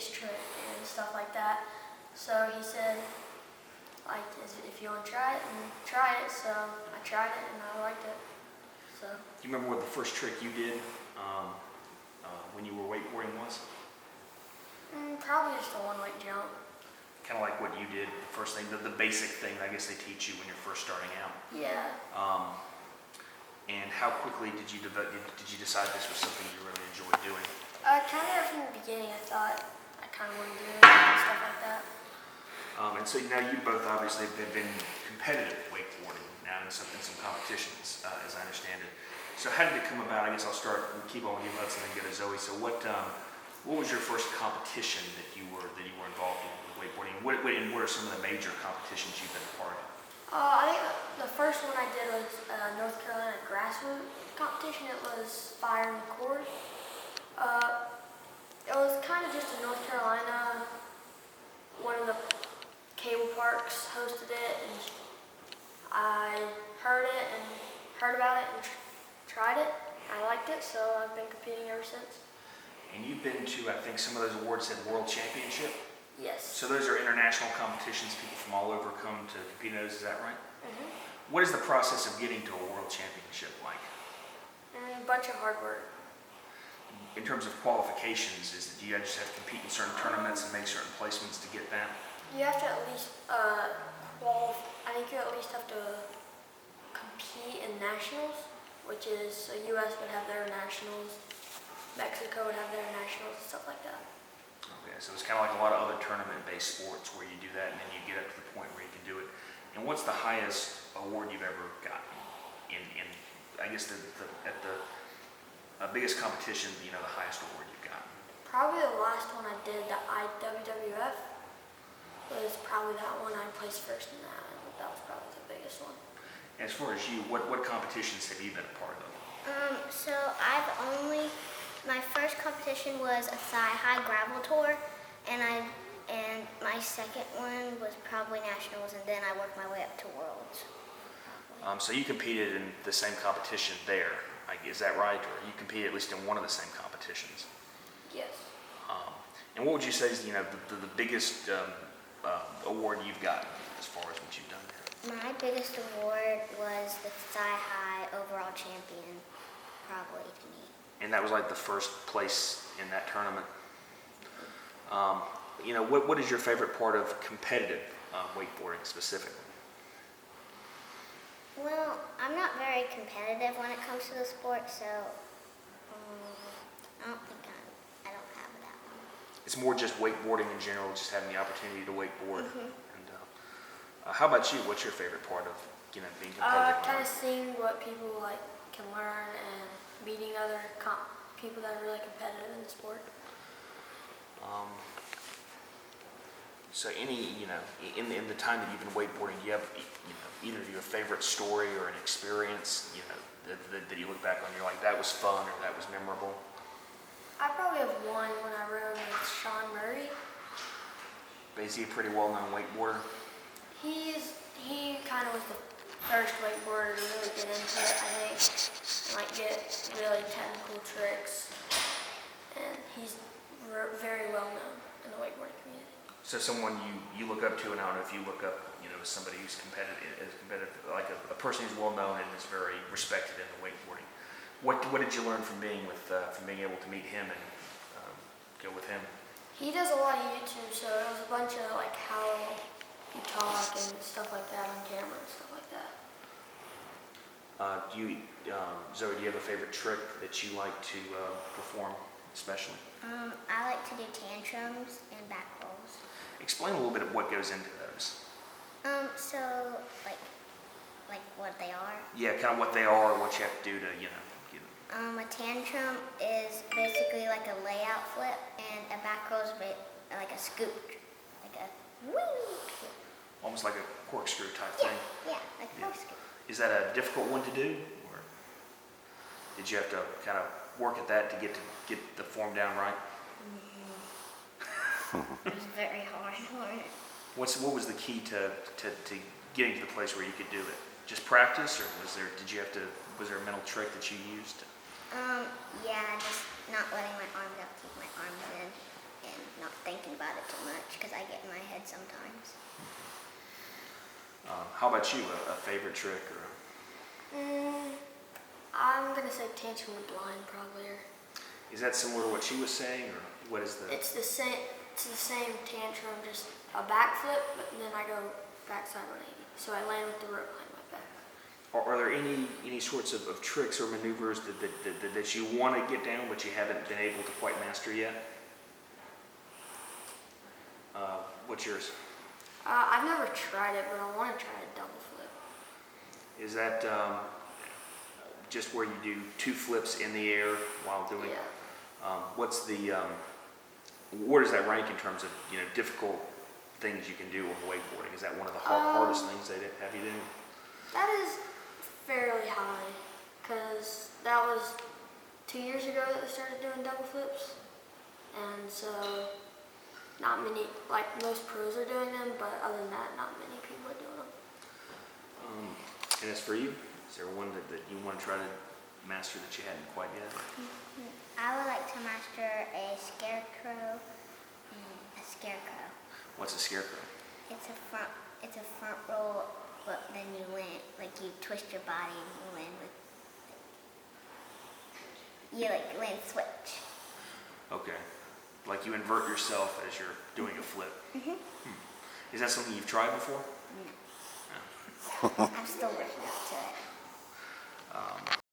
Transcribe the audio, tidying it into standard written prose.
biggest trick and stuff like that. So he said, like, if you want to try it, and try it. So I tried it and I liked it. So. Do you remember what the first trick you did when you were wakeboarding was? Probably just a one-leg jump. Kind of like what you did, the first thing, the basic thing I guess they teach you when you're first starting out. Yeah. And how quickly did you decide this was something you really enjoyed doing? Kind of from the beginning, I thought I kind of wanted to do it and stuff like that. And so now you both obviously have been competitive wakeboarding now in some competitions, as I understand it. So how did it come about? I guess I'll start. We'll keep on with you, Hudson, and go to Zoey. So what was your first competition that you were involved in with wakeboarding? What are some of the major competitions you've been a part of? I think the first one I did was North Carolina grassroots competition. It was fire and cord. It was kind of just in North Carolina. One of the cable parks hosted it, and I heard about it and tried it. I liked it, so I've been competing ever since. And you've been to, I think some of those awards said World Championship? Yes. So those are international competitions, people from all over come to compete in those, is that right? Mm-hmm. What is the process of getting to a World Championship like? A bunch of hard work. In terms of qualifications, do you just have to compete in certain tournaments and make certain placements to get that? You have to at least I think you at least have to compete in nationals, which is, so U.S. would have their nationals, Mexico would have their nationals, and stuff like that. Okay, so it's kind of like a lot of other tournament-based sports where you do that and then you get up to the point where you can do it. And what's the highest award you've ever gotten in I guess at the biggest competition, the highest award you've gotten? Probably the last one I did, the IWWF, was probably that one. I placed first in that, and that was probably the biggest one. As far as you, what competitions have you been a part of? So my first competition was a thigh-high gravel tour, and my second one was probably nationals, and then I worked my way up to worlds. So you competed in the same competition there, is that right? Or you competed at least in one of the same competitions? Yes. And what would you say is the biggest award you've gotten as far as what you've done there? My biggest award was the thigh-high overall champion, probably to me. And that was like the first place in that tournament. What is your favorite part of competitive wakeboarding specifically? Well, I'm not very competitive when it comes to the sport, so I don't have that one. It's more just wakeboarding in general, just having the opportunity to wakeboard. Mm-hmm. And how about you? What's your favorite part of being competitive? Kind of seeing what people can learn and meeting other people that are really competitive in the sport. So in the time that you've been wakeboarding, do you have either your favorite story or an experience that you look back on, you're like, that was fun or that was memorable? I probably have one when I rode with Sean Murray. Is he a pretty well-known wakeboarder? He kind of was the first wakeboarder to really get into it, I think, and get really technical tricks, and he's very well known in the wakeboarding community. So someone you look up to, and I don't know if you look up, as somebody who's competitive, like a person who's well known and is very respected in the wakeboarding. What did you learn from being able to meet him and go with him? He does a lot of YouTube, so it was a bunch of how you talk and stuff like that on camera and stuff like that. Zoey, do you have a favorite trick that you like to perform, especially? I like to do tantrums and back rolls. Explain a little bit of what goes into those. So what they are? Yeah, kind of what they are, what you have to do to, A tantrum is basically like a layout flip, and a back roll is like a scoop, like a whee. Almost like a corkscrew type Yeah, thing. yeah, like a corkscrew. Is that a difficult one to do, or did you have to kind of work at that to get the form down right? It was very hard for it. What was the key to getting to the place where you could do it? Just practice, or was there a mental trick that you used? Yeah, just not letting my arms out, keep my arms in, and not think sometimes. How about you? A favorite trick or? I'm gonna say tantrum with blind probably. Is that similar to what she was saying, or what is the? It's the same. It's the same tantrum, just a backflip, but then I go backside 180. So I land with the rope behind my back. Are there any sorts of tricks or maneuvers that you want to get down, but you haven't been able to quite master yet? What's yours? I've never tried it, but I want to try a double flip. Is that just where you do 2 flips in the air while doing? Yeah. What's the? Where does that rank in terms of difficult things you can do with wakeboarding? Is that one of the hardest things they have you do? That is fairly high, because that was 2 years ago that they started doing double flips, and so not many, like most pros are doing them, but other than that, not many people are doing them. And as for you, is there one that you want to try to master that you hadn't quite yet? I would like to master a scarecrow. A scarecrow. What's a scarecrow? It's a front roll, but then you land, like you twist your body and you land with. You like land switch. Okay. Like you invert yourself as you're doing a flip. Is that something you've tried before? No. I'm still working up to it.